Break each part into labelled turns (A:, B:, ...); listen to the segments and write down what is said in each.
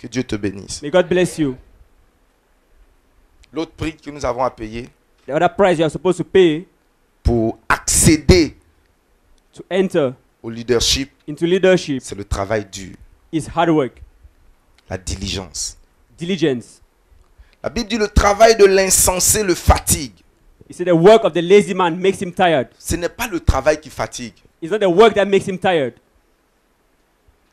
A: Que Dieu te bénisse.
B: May God bless you.
A: L'autre prix que nous avons à payer
B: The other price you are supposed to pay
A: pour accéder
B: to enter
A: au leadership,
B: into leadership
A: c'est le travail dur,
B: is hard work,
A: la diligence.
B: diligence.
A: La Bible dit le travail de l'insensé le fatigue.
B: He said the work of the lazy man makes him tired.
A: Ce n'est pas le travail qui fatigue,
B: It's not the work that makes him tired.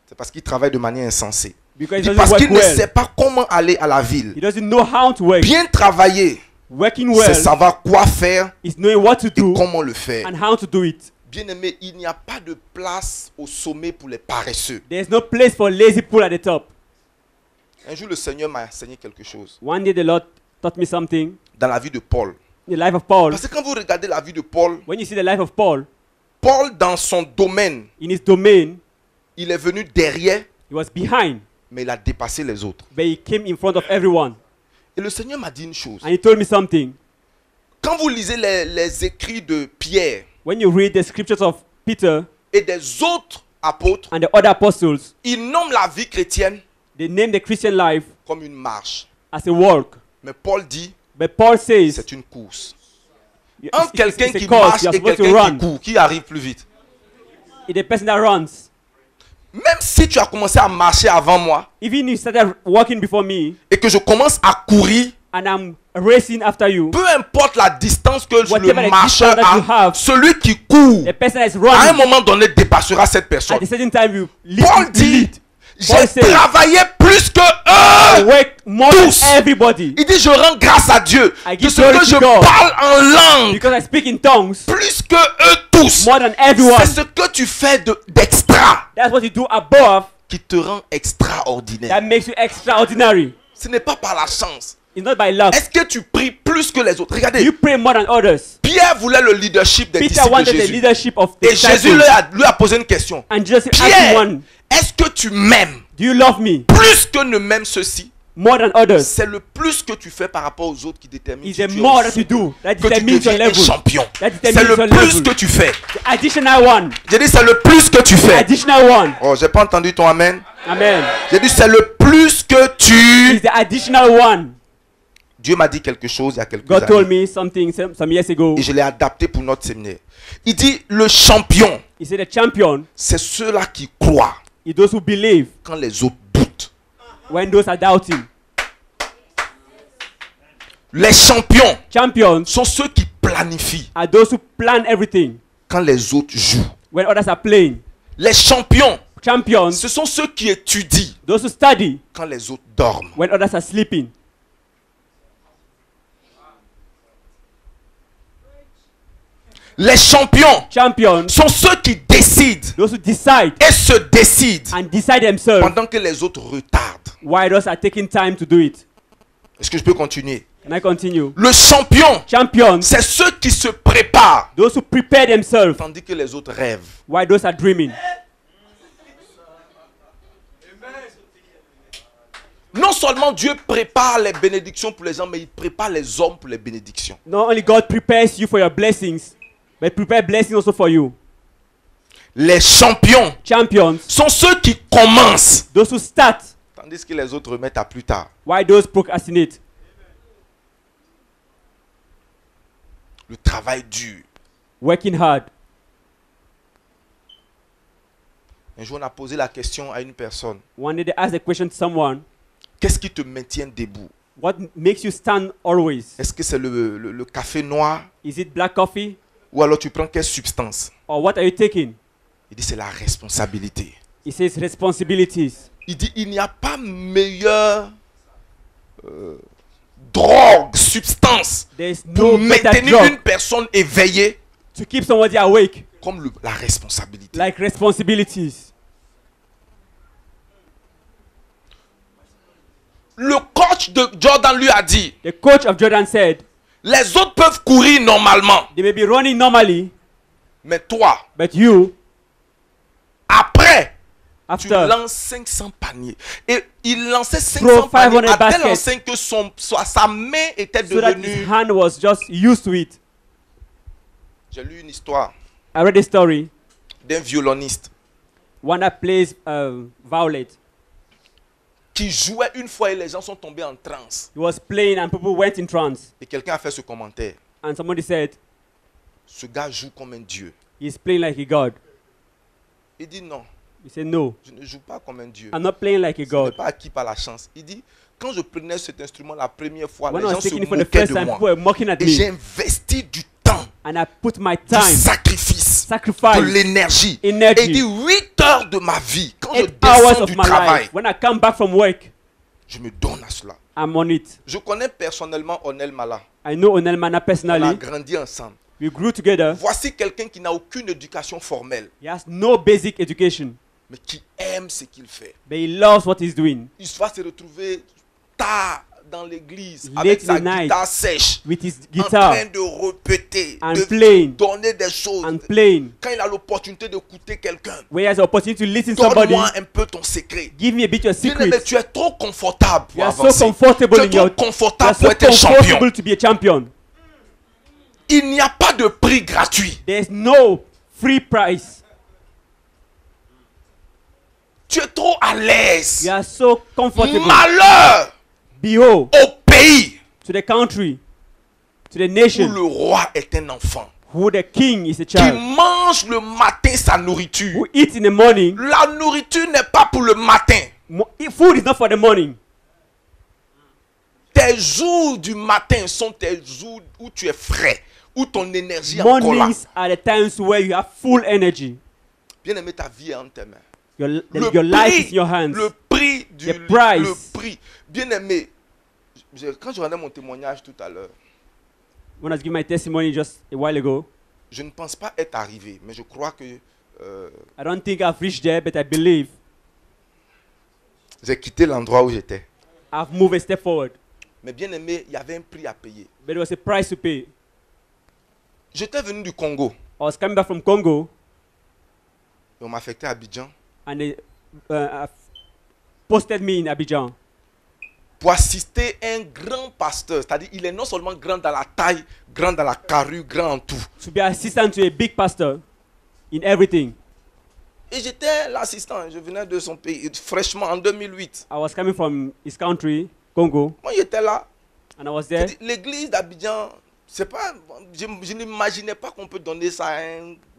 A: c'est parce qu'il travaille de manière insensée.
B: Because he
A: Il dit
B: doesn't
A: parce
B: work
A: qu'il ne sait
B: well.
A: pas comment aller à la ville.
B: He doesn't know how to work.
A: Bien travailler,
B: Working
A: c'est
B: well
A: savoir quoi faire
B: is knowing what to
A: et
B: do
A: comment le faire.
B: and how to do it.
A: Bien aimé, il n'y a pas de place au sommet pour les paresseux.
B: There's no place for lazy people at the top.
A: Un jour, le Seigneur m'a enseigné quelque chose
B: One day the Lord taught me something
A: dans la vie de Paul.
B: in the life of Paul.
A: Parce que quand vous regardez la vie de Paul,
B: When you see the life of Paul,
A: Paul dans son domaine,
B: in his domain,
A: il est venu derrière,
B: he was behind,
A: mais il a dépassé les autres.
B: but he came in front of everyone.
A: Et le Seigneur m'a dit une chose.
B: And he told me something.
A: Quand vous lisez les écrits de Pierre
B: When you read the scriptures of Peter
A: et des autres apôtres,
B: and the other apostles,
A: ils nomment la vie chrétienne
B: they name the Christian life
A: comme une marche.
B: as a walk.
A: Mais Paul dit,
B: But Paul says,
A: c'est une course.
B: it's-
A: Entre quelqu'un
B: it's a
A: qui
B: course.
A: marche
B: You are
A: et
B: supposed to
A: quelqu'un qui
B: run.
A: court, qui arrive plus vite?
B: It's the person that runs.
A: Même si tu as commencé à marcher avant moi
B: Even if you started walking before me
A: et que je commence à courir,
B: and I'm racing after you,
A: peu importe la distance que
B: Whatever
A: le
B: the
A: marcheur
B: distance that you
A: a,
B: have,
A: celui qui court,
B: the person that is
A: à un
B: running,
A: moment donné, dépassera cette personne.
B: at the certain time you
A: Paul
B: lead.
A: dit, j'ai
B: Paul says,
A: travaillé plus que
B: I
A: eux.
B: work more
A: tous.
B: than everybody
A: Il dit, je rends grâce à Dieu
B: I
A: de
B: give
A: ce
B: glory
A: que
B: to
A: je
B: God.
A: parle en langue
B: because I speak in tongues
A: plus que eux tous.
B: more than everyone.
A: C'est ce que tu fais d'extra
B: That's what you do above
A: qui te rend extraordinaire.
B: that makes you extraordinary.
A: Ce n'est pas par la chance.
B: It's not by luck.
A: Est-ce que tu pries plus que les autres? Regardez,
B: You pray more than others.
A: Pierre voulait le leadership des
B: Peter
A: disciples de
B: wanted the
A: Jésus.
B: leadership of the
A: Et Jésus
B: disciples.
A: lui a posé une question.
B: And Jesus asked him
A: Pierre,
B: one,
A: est-ce que tu m'aimes
B: do you love me
A: plus que ne m'aiment ceux-ci?
B: more than others?
A: C'est le plus que tu fais par rapport aux autres qui détermine
B: Is
A: si
B: the
A: tu es
B: more
A: au
B: that you
A: sommet,
B: do that
A: que tu
B: determines your
A: deviens un
B: level.
A: champion.
B: That
A: C'est
B: determines
A: le
B: your
A: plus
B: level.
A: que tu fais.
B: The additional one.
A: J'ai dit c'est le plus que tu
B: The
A: fais.
B: additional one.
A: Oh, j'ai pas entendu ton amen.
B: Amen.
A: J'ai dit c'est le plus que tu...
B: Is the additional one.
A: Dieu m'a dit quelque chose il y a quelques
B: God told
A: années.
B: me something some years ago.
A: Et je l'ai adapté pour notre séminaire. Il dit le champion,
B: He said the champion
A: c'est ceux-là qui croient
B: is those who believe
A: quand les autres doutent.
B: when those are doubting.
A: Les champions
B: Champions
A: sont ceux qui planifient
B: are those who plan everything
A: quand les autres jouent.
B: when others are playing.
A: Les champions,
B: Champions,
A: ce sont ceux qui étudient
B: those who study
A: quand les autres dorment.
B: when others are sleeping.
A: Les champions
B: Champions,
A: sont ceux qui décident
B: those who decide
A: et se décident
B: and decide themselves
A: pendant que les autres retardent.
B: while those are taking time to do it.
A: Est-ce que je peux continuer?
B: Can I continue?
A: Le champion,
B: Champions,
A: c'est ceux qui se préparent
B: those who prepare themselves
A: tandis que les autres rêvent.
B: while those are dreaming.
A: Non seulement Dieu prépare les bénédictions pour les gens, mais il prépare les hommes pour les bénédictions.
B: Not only God prepares you for your blessings, but prepare blessings also for you.
A: Les champions
B: Champions,
A: sont ceux qui commencent,
B: those who start
A: tandis que les autres remettent à plus tard.
B: while those procrastinate.
A: Le travail dur.
B: Working hard.
A: Un jour, on a posé la question à une personne.
B: One day they ask the question to someone,
A: Qu'est-ce qui te maintient debout?
B: what makes you stand always?
A: Est-ce que c'est le café noir?
B: Is it black coffee?
A: Ou alors tu prends quelle substance?
B: Or what are you taking?
A: Il dit c'est la responsabilité.
B: He says responsibilities.
A: Il dit il n'y a pas meilleure drogue, substance
B: There's
A: pour
B: no better
A: maintenir
B: drug
A: une personne éveillée
B: to keep somebody awake
A: comme la responsabilité.
B: like responsibilities.
A: Le coach de Jordan lui a dit,
B: The coach of Jordan said,
A: les autres peuvent courir normalement,
B: they may be running normally,
A: mais toi,
B: but you,
A: après, tu
B: after,
A: lances 500 paniers. Et il lançait
B: Throw
A: 500 paniers
B: 500
A: à tel
B: baskets.
A: enseigne que sa main était
B: so that his
A: devenue...
B: hand was just used to it.
A: J'ai lu une histoire
B: I read a story.
A: d'un violoniste.
B: One that plays violet.
A: qui jouait une fois et les gens sont tombés en transe.
B: He was playing and people went in trance.
A: Et quelqu'un a fait ce commentaire.
B: And somebody said,
A: Ce gars joue comme un dieu.
B: he's playing like a god.
A: Il dit non,
B: He said, no,
A: je ne joue pas comme un dieu.
B: I'm not playing like a
A: Ce n'est
B: god.
A: pas acquis par la chance. Il dit, quand je prenais cet instrument la première fois,
B: When
A: les
B: I
A: gens
B: was
A: se
B: taking it for the
A: moquaient
B: first
A: de
B: time, people
A: moi.
B: were mocking at
A: Et j'ai
B: me.
A: investi du temps,
B: And I put my
A: du
B: time,
A: sacrifice, de
B: sacrifice,
A: l'énergie. Et
B: energy,
A: il dit 8 heures de ma vie, quand je
B: 8 hours
A: descends
B: of
A: du
B: my
A: travail,
B: life. When I come back from work,
A: je me donne à cela.
B: I'm on it.
A: Je connais personnellement Onel Mala.
B: I know Onel Mana
A: On a
B: personally.
A: grandi ensemble.
B: We grew together.
A: Voici quelqu'un qui n'a aucune éducation formelle,
B: He has no basic education,
A: mais qui aime ce qu'il fait.
B: but he loves what he's doing.
A: Il va se retrouver tard dans l'église
B: Late
A: avec
B: in
A: sa
B: the night,
A: guitare sèche,
B: with his
A: en
B: guitar
A: train de répéter,
B: and
A: de
B: playing
A: donner des choses.
B: and playing.
A: Quand il a l'opportunité d'écouter quelqu'un,
B: When he has the opportunity to listen to somebody,
A: donne-moi un peu ton secret.
B: give me a bit your
A: Bien-aimé,
B: secret.
A: tu es trop confortable pour
B: You are so
A: avancer.
B: comfortable
A: Tu es
B: in
A: trop
B: your. You
A: confortable
B: are
A: pour
B: so
A: être un champion.
B: comfortable to be a champion.
A: Il n'y a pas de prix gratuit.
B: There's no free price.
A: Tu es trop à l'aise.
B: You are so comfortable.
A: Malheur
B: Behold,
A: au pays
B: to the country, to the
A: où
B: nation,
A: le roi est un enfant.
B: who the king is a
A: Qui
B: child,
A: mange le matin sa nourriture.
B: who eats in the morning.
A: La nourriture n'est pas pour le matin.
B: Food is not for the morning.
A: Tes jours du matin sont tes jours où tu es frais, où ton énergie est encore là.
B: Mornings are the times where you have full energy.
A: Bien aimé, ta vie est entre tes mains.
B: Your life is in your hands.
A: Le prix du
B: The price.
A: le prix. Bien aimé, quand je rendais mon témoignage tout à l'heure,
B: When I was giving my testimony just a while ago,
A: je ne pense pas être arrivé, mais je crois que
B: I don't think I've reached there, but I believe
A: j'ai quitté l'endroit où j'étais.
B: I've moved a step forward.
A: Mais bien aimé, il y avait un prix à payer.
B: But there was a price to pay.
A: J'étais venu du Congo
B: I was coming back from Congo,
A: et on m'a affecté à Abidjan
B: and they posted me in Abidjan
A: pour assister un grand pasteur. C'est-à-dire, il est non seulement grand dans la taille, grand dans la carrure, grand en tout.
B: to be assistant to a big pastor in everything.
A: Et j'étais l'assistant. Je venais de son pays fraîchement en 2008.
B: I was coming from his country, Congo,
A: Moi, j'étais là.
B: and I was there.
A: L'église d'Abidjan, c'est pas, je n'imaginais pas qu'on peut donner ça à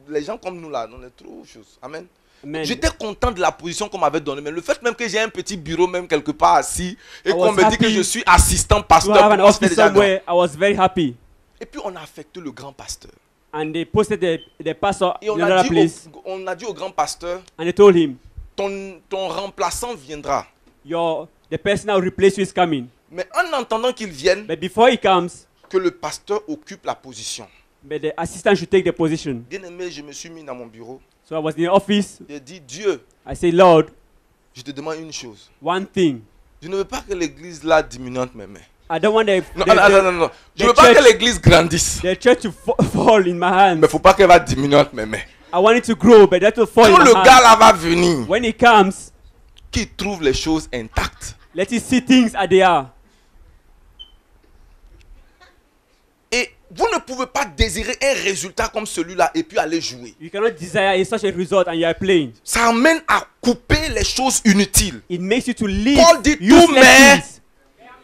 A: les gens comme nous là. On est trop choses. Amen.
B: Amen.
A: J'étais content de la position qu'on m'avait donnée, mais le fait même que j'ai un petit bureau même quelque part assis et
B: I
A: qu'on
B: was
A: me dit que
B: happy
A: je suis assistant
B: To
A: pasteur,
B: have
A: pour
B: an
A: moi, c'était
B: office
A: déjà grand.
B: somewhere, I was very happy.
A: Et puis on a affecté le grand pasteur.
B: And they posted the pastor
A: Et
B: in another place,
A: on a dit au grand pasteur,
B: and they told him,
A: ton remplaçant viendra.
B: the person that will replace you is coming.
A: Mais en entendant qu'il vienne,
B: But before he comes,
A: que le pasteur occupe la position.
B: but the assistant should take the position.
A: Bien aimé, je me suis mis dans mon bureau.
B: So I was in the office.
A: J'ai dit, Dieu,
B: I say, Lord,
A: je te demande une chose.
B: one thing.
A: Je ne veux pas que l'église là diminue entre mes mains.
B: I don't want
A: Non, non. Je
B: the
A: ne veux pas
B: church-
A: que l'église grandisse.
B: the church to fall in my hands.
A: Mais il ne faut pas qu'elle va diminuer entre mes mains.
B: I want it to grow, but that will fall
A: Quand
B: in
A: le
B: my
A: gars
B: hands.
A: là va venir,
B: When he comes,
A: qu'il trouve les choses intactes.
B: let him see things as they are.
A: Et vous ne pouvez pas désirer un résultat comme celui-là et puis aller jouer.
B: You cannot desire such a result and you are playing.
A: Ça amène à couper les choses inutiles.
B: It makes you to leave
A: Paul dit tout,
B: useless
A: mais-
B: things.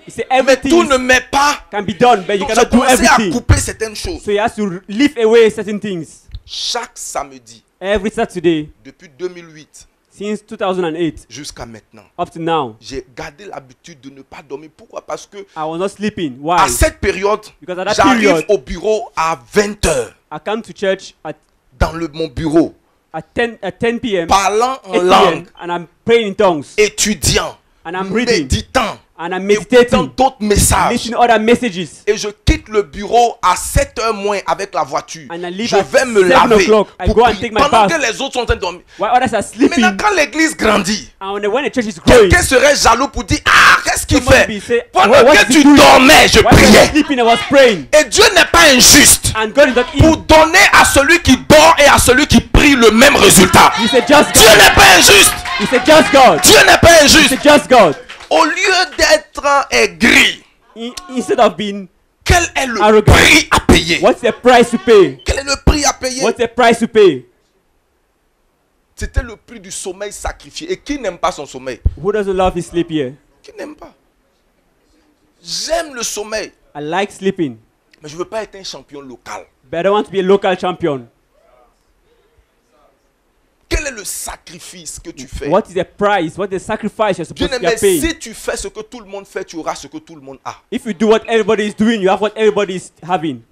B: He said
A: Mais tout
B: everything
A: ne met pas.
B: can be done, but you
A: Donc j'ai
B: cannot do
A: commencé à
B: everything.
A: couper certaines choses.
B: So he has to leave away certain things.
A: Chaque samedi,
B: Every Saturday,
A: depuis 2008
B: since 2008
A: jusqu'à maintenant,
B: up to now,
A: j'ai gardé l'habitude de ne pas dormir. Pourquoi? Parce que
B: I was not sleeping. Why?
A: à cette période,
B: Because at that
A: j'arrive
B: period,
A: au bureau à 20h.
B: I come to church
A: Dans mon bureau,
B: at 10 p.m.
A: parlant en
B: 8
A: langue,
B: p.m. and I'm praying in tongues
A: étudiant,
B: and I'm reading
A: méditant,
B: and I'm
A: écoutant
B: meditating,
A: d'autres messages.
B: listening to other messages.
A: Et je quitte le bureau à 7h moins avec la voiture.
B: And I leave
A: Je
B: at
A: vais me
B: 7
A: laver
B: o'clock. I
A: pour
B: go and
A: prier.
B: take my
A: Pendant
B: bath.
A: que les autres sont en train de dormir.
B: While others are sleeping,
A: Maintenant, quand l'église grandit,
B: and when the church is growing,
A: quelqu'un serait jaloux pour dire, ah, qu'est-ce qu'il
B: somebody
A: fait?
B: be say,
A: Pendant
B: what
A: que
B: is he
A: tu
B: doing?
A: dormais, je
B: While I was
A: priais.
B: sleeping, I was praying.
A: Et Dieu n'est pas injuste
B: And God is not
A: pour
B: in.
A: donner à celui qui dort et à celui qui prie le même résultat.
B: He's a just
A: Dieu
B: God.
A: n'est pas injuste.
B: He's a just God.
A: Dieu n'est pas
B: He's
A: injuste.
B: a just God.
A: Au lieu d'être aigri,
B: Instead of being,
A: quel est le
B: Arrogant.
A: prix à payer?
B: what's the price to pay?
A: Quel est le prix à payer?
B: What's the price to pay?
A: C'était le prix du sommeil sacrifié. Et qui n'aime pas son sommeil?
B: Who doesn't love his sleep here?
A: Qui n'aime pas? J'aime le sommeil.
B: I like sleeping,
A: Mais je ne veux pas être un champion local.
B: but I don't want to be a local champion.
A: Quel est le sacrifice que tu fais?
B: What is the price? What is the sacrifice you're supposed to
A: Bien-aimé,
B: get paid?
A: si tu fais ce que tout le monde fait, tu auras ce que tout le monde a.
B: If you do what everybody is doing, you have what everybody is having.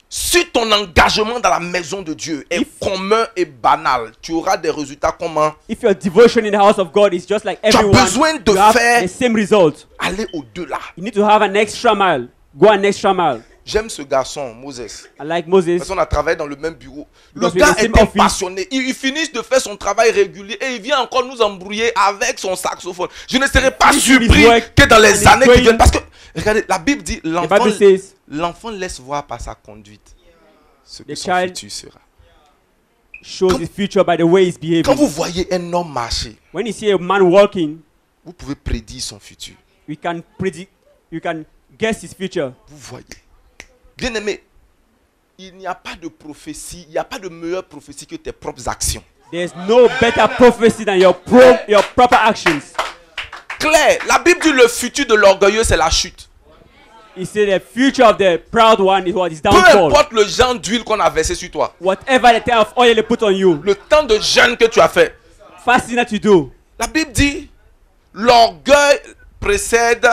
A: Si ton engagement dans la maison de Dieu est commun et banal, tu auras des résultats comment?
B: If your devotion in the house of God is just like
A: as
B: everyone,
A: besoin de
B: you have
A: faire-
B: the same result.
A: Aller au-delà.
B: You need to have an extra mile. Go an extra mile.
A: J'aime ce garçon, Moses.
B: I like Moses.
A: Parce qu'on a travaillé dans le même bureau. Le
B: Because
A: gars
B: we're in the
A: est
B: same office.
A: passionné. Il finit de faire son travail régulier et il vient encore nous embrouiller avec son saxophone. Je ne serais pas
B: He did his
A: surpris
B: work
A: que dans
B: and
A: les
B: he's
A: années qui
B: going-
A: viennent. Parce que, regardez, la Bible dit,
B: The Bible says
A: l'enfant laisse voir par sa conduite ce que
B: The
A: son
B: child-
A: futur sera.
B: shows
A: Quand-
B: his future by the way he's
A: Quand
B: behaving.
A: vous voyez un homme marcher,
B: When you see a man walking,
A: vous pouvez prédire son futur.
B: you can predict, you can guess his future.
A: Vous voyez. Bien aimé, il n'y a pas de prophétie, il n'y a pas de meilleure prophétie que tes propres actions.
B: There's no better prophecy than your proper actions.
A: Claire, la Bible dit le futur de l'orgueilleux, c'est la chute.
B: He said the future of the proud one is what is
A: Peu
B: downfall.
A: importe le genre d'huile qu'on a versé sur toi,
B: Whatever the type of oil they put on you,
A: le temps de jeûne que tu as fait,
B: fasting that you do,
A: la Bible dit l'orgueil précède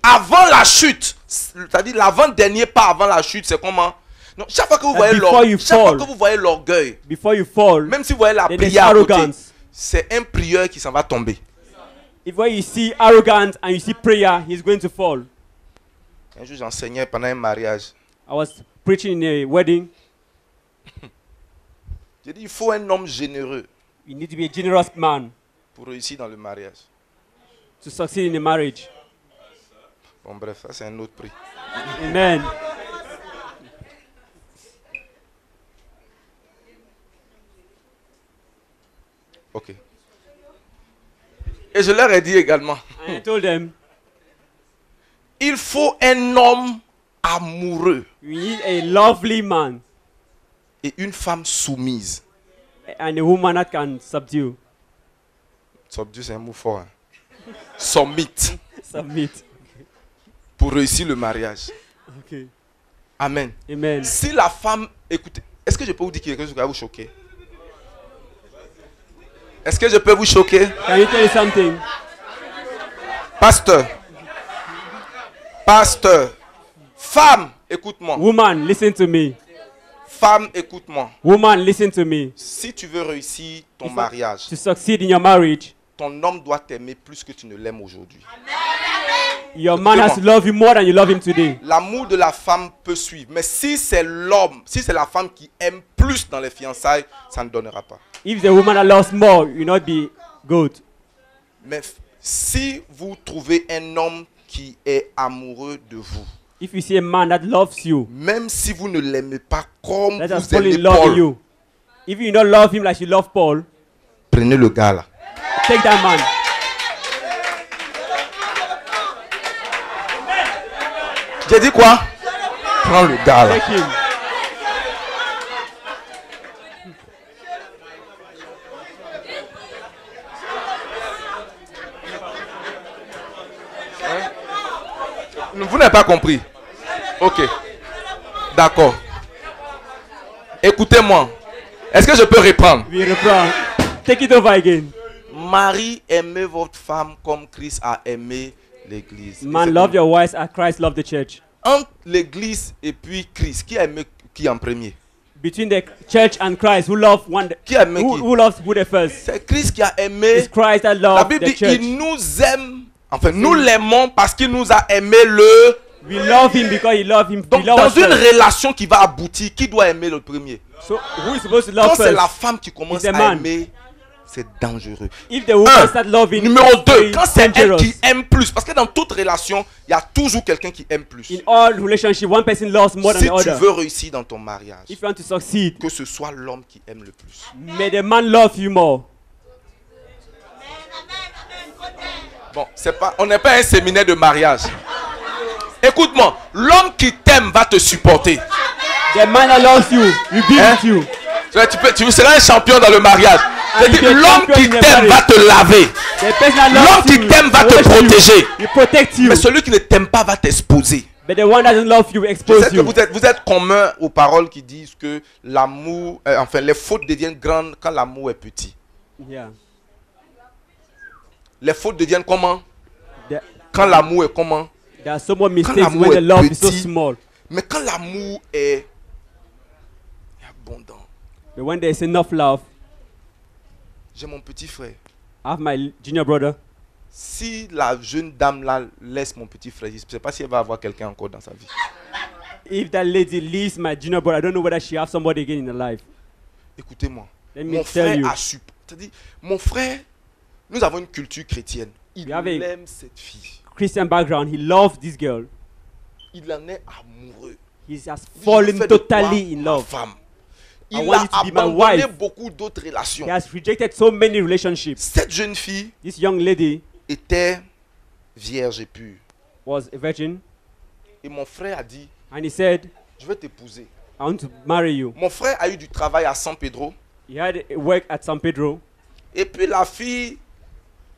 A: avant la chute. C'est-à-dire l'avant-dernier pas avant la chute, c'est comment? Non, chaque fois que vous voyez
B: before
A: l'orgueil,
B: you
A: chaque fois
B: fall.
A: que vous voyez l'orgueil,
B: before you fall,
A: même si vous voyez la
B: then there's
A: prière à côté,
B: arrogance.
A: c'est un prieur qui s'en va tomber.
B: If when you see arrogance and you see prayer, he's going to fall.
A: Un jour, j'enseignais pendant un mariage.
B: I was preaching in a wedding.
A: J'ai dit, il faut un homme généreux
B: You need to be a generous man
A: pour réussir dans le mariage.
B: to succeed in a marriage.
A: Bon, bref, ça c'est un autre prix.
B: Amen.
A: Ok. Et je leur ai dit également,
B: I told them,
A: il faut un homme amoureux
B: we need a lovely man
A: et une femme soumise.
B: and a woman that can subdue.
A: Subdue, c'est un mot fort. Hein. Submit.
B: Submit.
A: Pour réussir le mariage.
B: Okay.
A: Amen.
B: Amen.
A: Si la femme, écoutez, est-ce que je peux vous dire quelque chose qui va vous choquer? Est-ce que je peux vous choquer?
B: Can you tell you something?
A: Pasteur. Pasteur. Femme, écoute-moi.
B: Woman, listen to me.
A: Femme, écoute-moi.
B: Woman, listen to me.
A: Si tu veux réussir ton
B: If I-
A: mariage,
B: To succeed in your marriage,
A: ton homme doit t'aimer plus que tu ne l'aimes aujourd'hui.
B: your man has to love you more than you love him today.
A: L'amour de la femme peut suivre. Mais si c'est l'homme, si c'est la femme qui aime plus dans les fiançailles, ça ne donnera pas.
B: If the woman that loves more, you not be good.
A: Mais si vous trouvez un homme qui est amoureux de vous,
B: If you see a man that loves you,
A: même si vous ne l'aimez pas comme
B: that has
A: vous
B: fallen
A: aimez
B: in love with
A: Paul,
B: you, if you don't love him like you love Paul,
A: prenez le gars là.
B: take that man.
A: J'ai dit quoi? Prends le gars là.
B: Take him.
A: Vous n'avez pas compris. Ok. D'accord. Écoutez-moi. Est-ce que je peux reprendre?
B: We reprend. Take it over again.
A: Marie, aimez votre femme comme Christ a aimé l'église. Et
B: Man,
A: c'est
B: love
A: tout.
B: your wives as Christ loved the church.
A: Entre l'église et puis Christ, qui a aimé qui en premier?
B: Between the church and Christ, who loved one,
A: Qui a aimé qui?
B: who loves who the first?
A: C'est Christ qui a aimé.
B: It's Christ that
A: La
B: loved
A: Bible
B: the
A: dit
B: church.
A: il nous aime. Enfin, nous l'aimons parce qu'il nous a aimé le.
B: We love him because he loved him.
A: Donc,
B: He loved
A: dans
B: us
A: une
B: first.
A: relation qui va aboutir, qui doit aimer le premier?
B: So who is supposed to love
A: Quand c'est
B: first?
A: la femme qui commence
B: It's the
A: à
B: man.
A: aimer, c'est dangereux.
B: If the woman start loving,
A: Numéro
B: it's
A: 2,
B: very
A: quand c'est elle
B: dangerous.
A: qui aime plus, parce que dans toute relation, il y a toujours quelqu'un qui aime plus.
B: In all relationship, one person loves more
A: Si
B: than the
A: tu
B: other.
A: veux réussir dans ton mariage,
B: If you want to succeed,
A: que ce soit l'homme qui aime le plus.
B: may the man love you more.
A: Bon, c'est pas, on n'est pas un séminaire de mariage. Écoute-moi, l'homme qui t'aime va te supporter.
B: The man that loves you will be
A: Hein?
B: with you.
A: Tu seras un champion dans le mariage. L'homme qui t'aime va te laver. L'homme qui t'aime va te protéger. Mais celui qui ne t'aime pas va t'exposer.
B: But the one that doesn't love you will expose you.
A: Vous êtes commun aux paroles qui disent que l'amour, enfin les fautes deviennent grandes quand l'amour est petit.
B: Yeah.
A: Les fautes deviennent comment? Quand l'amour est comment?
B: There are so many mistakes when the love is so small.
A: Mais quand l'amour est abondant.
B: But when there is enough love,
A: j'ai mon petit frère.
B: I have my junior brother.
A: Si la jeune dame là laisse mon petit frère, je ne sais pas si elle va avoir quelqu'un encore dans sa vie.
B: If that lady leaves my junior brother, I don't know whether she has somebody again in her life.
A: Écoutez-moi.
B: Let me
A: Mon
B: tell
A: frère
B: you.
A: c'est-à-dire, mon frère, nous avons une culture chrétienne. Il aime cette fille.
B: Christian background, he loves this girl.
A: Il en est amoureux.
B: He has fallen totally in love.
A: Femme.
B: I
A: Il
B: want
A: a
B: you to be my
A: abandonné
B: wife.
A: beaucoup d'autres relations.
B: He has rejected so many relationships.
A: Cette jeune fille
B: This young lady
A: était vierge et pure.
B: was a virgin,
A: Et mon frère a dit,
B: and he said,
A: je vais t'épouser.
B: I want to marry you.
A: Mon frère a eu du travail à San Pedro.
B: He had work at San Pedro,
A: Et puis la fille,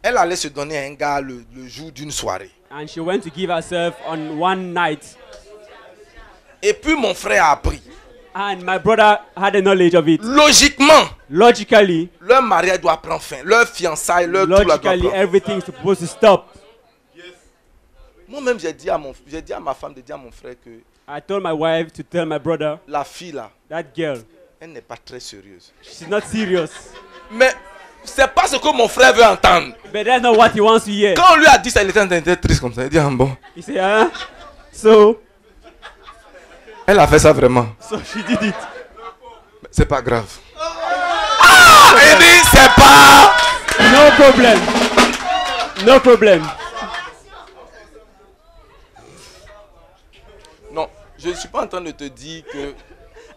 A: elle allait se donner à un gars le jour d'une soirée.
B: and she went to give herself on one night.
A: Et puis mon frère a appris.
B: And my brother had the knowledge of it.
A: Logiquement,
B: Logically,
A: leur mariage doit prendre fin. Leur fiançailles, leur tout là doit
B: logically,
A: prendre fin.
B: everything is supposed to stop.
A: Moi-même, j'ai dit à ma femme de dire à mon frère que
B: I told my wife to tell my brother,
A: la fille là,
B: that girl,
A: elle n'est pas très sérieuse.
B: she's not serious.
A: Mais c'est pas ce que mon frère veut entendre.
B: But that's not what he wants to hear.
A: Quand on lui a dit ça, il était en train d'être triste comme ça. Il dit, ah bon.
B: He said, huh? So
A: Elle a fait ça vraiment.
B: she did it.
A: C'est pas grave. Ah, il dit, c'est pas.
B: No problem. No problem.
A: Non, je ne suis pas en train de te dire que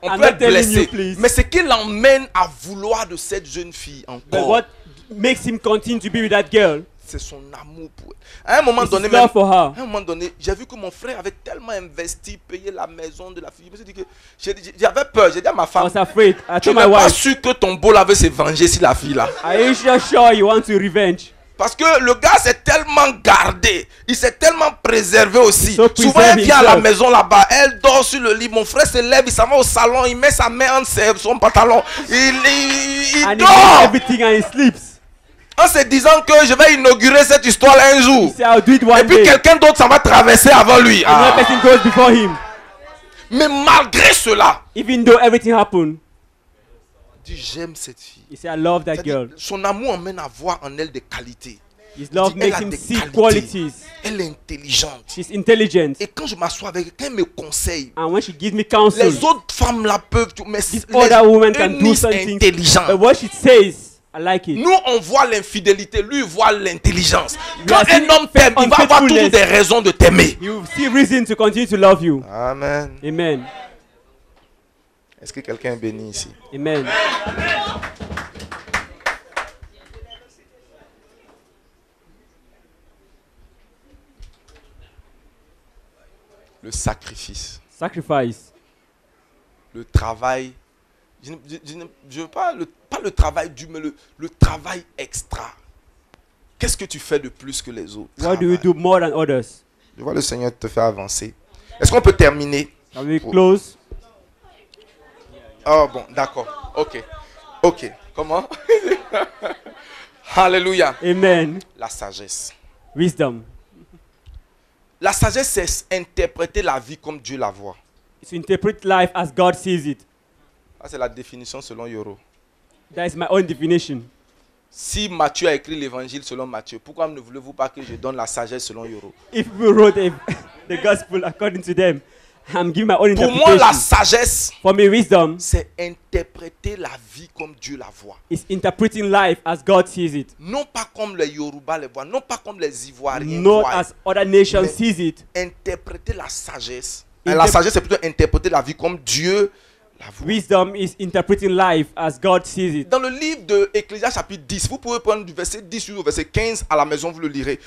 A: on
B: I'm
A: peut
B: not
A: être
B: telling
A: blessé.
B: you, please.
A: Mais ce qui l'emmène à vouloir de cette jeune fille
B: But
A: encore,
B: what makes him continue to be with that girl
A: c'est son amour pour elle. À un moment
B: is
A: donné,
B: his love for her.
A: à un moment donné, j'ai vu que mon frère avait tellement investi, payé la maison de la fille. Je me suis dit que j'avais peur. J'ai dit à ma
B: I
A: femme,
B: was afraid. I
A: tu
B: told
A: n'es
B: my
A: pas
B: wife,
A: sûr que ton beau là veut se venger sur la fille là.
B: are you sure you want to revenge?
A: Parce que le gars s'est tellement gardé, il s'est tellement préservé aussi.
B: So
A: Souvent,
B: preserve
A: il vient à la
B: himself.
A: maison là-bas, elle dort sur le lit. Mon frère se lève, il s'en va au salon, il met sa main entre son pantalon. Il
B: And he does
A: dort
B: everything and he sleeps.
A: en se disant que je vais inaugurer cette histoire un
B: He
A: jour.
B: said, I'll do it
A: Et
B: one
A: puis
B: day.
A: quelqu'un d'autre s'en va traverser avant lui.
B: Another person goes before him.
A: Mais malgré cela,
B: Even though everything happened,
A: il dit j'aime cette fille.
B: he said, I love that
A: C'est-à-dire,
B: girl.
A: son amour emmène à voir en elle des qualités.
B: His love
A: Elle
B: makes
A: a
B: him
A: des
B: see
A: qualités.
B: qualities.
A: Elle est intelligente.
B: She's intelligent.
A: Et quand je m'assois avec elle, quand elle me conseille,
B: And when she gives me counsel,
A: les autres femmes là peuvent, mais
B: this other woman can do something.
A: intelligent.
B: But what she says, I like it.
A: Nous, on voit l'infidélité, lui, il voit l'intelligence.
B: We
A: Quand
B: are
A: un
B: seeing
A: homme t'aime, il va avoir toujours
B: unfaithfulness.
A: des raisons de t'aimer.
B: You see reason to continue to love you.
A: Amen.
B: Amen.
A: Est-ce que quelqu'un est béni ici?
B: Amen.
A: Le sacrifice,
B: Sacrifice.
A: le travail. Je ne veux pas le travail dur, mais le travail extra. Qu'est-ce que tu fais de plus que les autres?
B: What do you do more than others?
A: Je vois le Seigneur te faire avancer. Est-ce qu'on peut terminer?
B: Can we close?
A: Oh bon, d'accord. Ok. Ok. Comment? Alléluia.
B: Amen.
A: La sagesse.
B: Wisdom.
A: La sagesse, c'est interpréter la vie comme Dieu la voit.
B: To interpret life as God sees it.
A: Ça, c'est la définition selon Yoro.
B: That is my own definition.
A: Si Matthieu a écrit l'évangile selon Matthieu, pourquoi ne voulez-vous pas que je donne la sagesse selon Yoro?
B: If we wrote the gospel according to them, I'm giving my own
A: Pour moi, la
B: interpretation.
A: sagesse,
B: For me, wisdom
A: c'est interpréter la vie comme Dieu la voit.
B: is interpreting life as God sees it.
A: Non pas comme les Yoruba les voient, non pas comme les Ivoiriens
B: Not
A: voient.
B: as other nations
A: Mais-
B: sees it.
A: Interpréter la sagesse.
B: Inter-
A: La sagesse, c'est plutôt interpréter la vie comme Dieu la voit.
B: Wisdom is interpreting life as God sees it.
A: Dans le livre de Ecclésias chapitre 10, vous pouvez prendre du verset 10 jusqu'au verset 15 à la maison, vous le lirez.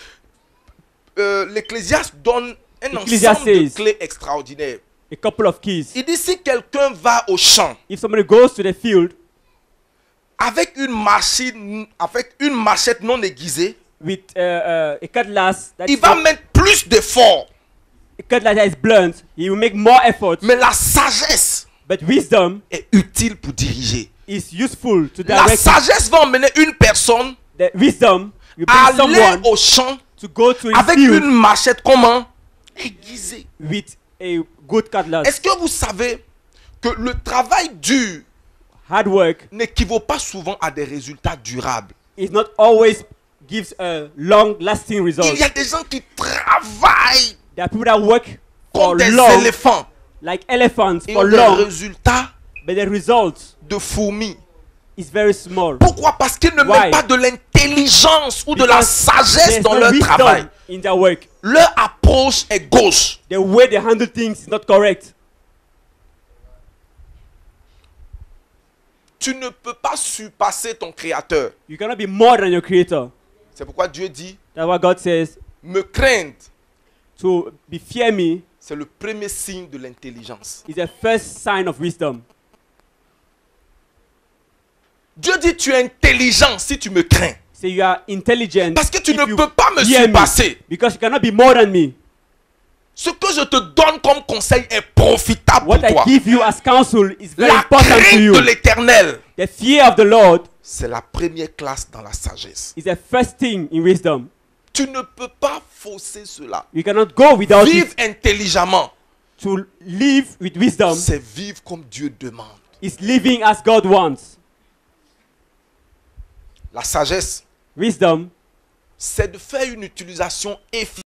A: L'Ecclésias donne un
B: Ecclésias
A: ensemble de
B: says-
A: clés extraordinaires.
B: A couple of keys.
A: Il dit si quelqu'un va au champ
B: If somebody goes to the field
A: avec une machette non aiguisée,
B: with a cutlass that
A: il va mettre plus d'efforts.
B: a cutlass that is blunt, he will make more effort.
A: Mais la sagesse
B: But wisdom
A: est utile pour diriger.
B: is useful to
A: La
B: direct.
A: sagesse va emmener une personne
B: The wisdom will
A: à
B: bring
A: aller
B: someone
A: au champ
B: to go to his
A: avec
B: field
A: une machette comment aiguisée.
B: with a good cutlass.
A: Est-ce que vous savez que le travail dur
B: Hard work
A: n'équivaut pas souvent à des résultats durables?
B: is not always gives a long-lasting
A: Il
B: result.
A: y a des gens qui travaillent
B: There are people that work for
A: comme des
B: long,
A: éléphants
B: like elephants,
A: et
B: for
A: ont des
B: long,
A: résultats
B: but the result
A: de fourmis.
B: is very small.
A: Pourquoi? Parce qu'ils ne
B: Why?
A: mettent pas de l'intelligence ou de la
B: Because
A: sagesse
B: there's
A: dans
B: no
A: leur
B: wisdom
A: travail.
B: in their work.
A: Leur approche est gauche.
B: The way they handle things is not correct.
A: Tu ne peux pas surpasser ton créateur.
B: You cannot be more than your creator.
A: C'est pourquoi Dieu dit,
B: That's what God says.
A: me craindre,
B: To be fear me
A: c'est le premier signe de l'intelligence.
B: is the first sign of wisdom.
A: Dieu dit, tu es intelligent si tu me crains.
B: So you are intelligent
A: Parce que tu
B: if
A: ne
B: you
A: peux pas me
B: fear me,
A: surpasser.
B: because you cannot be more than me.
A: Ce que je te donne comme conseil est profitable
B: What
A: pour
B: I
A: toi.
B: give you as counsel is very
A: La
B: important to
A: crainte
B: you.
A: de l'éternel,
B: The fear of the Lord
A: c'est la première classe dans la sagesse.
B: is the first thing in wisdom.
A: Tu ne peux pas fausser cela.
B: You cannot go without
A: Vivre
B: it.
A: intelligemment,
B: To live with wisdom
A: c'est vivre comme Dieu demande.
B: is living as God wants.
A: La sagesse,
B: Wisdom
A: c'est de faire une utilisation efficace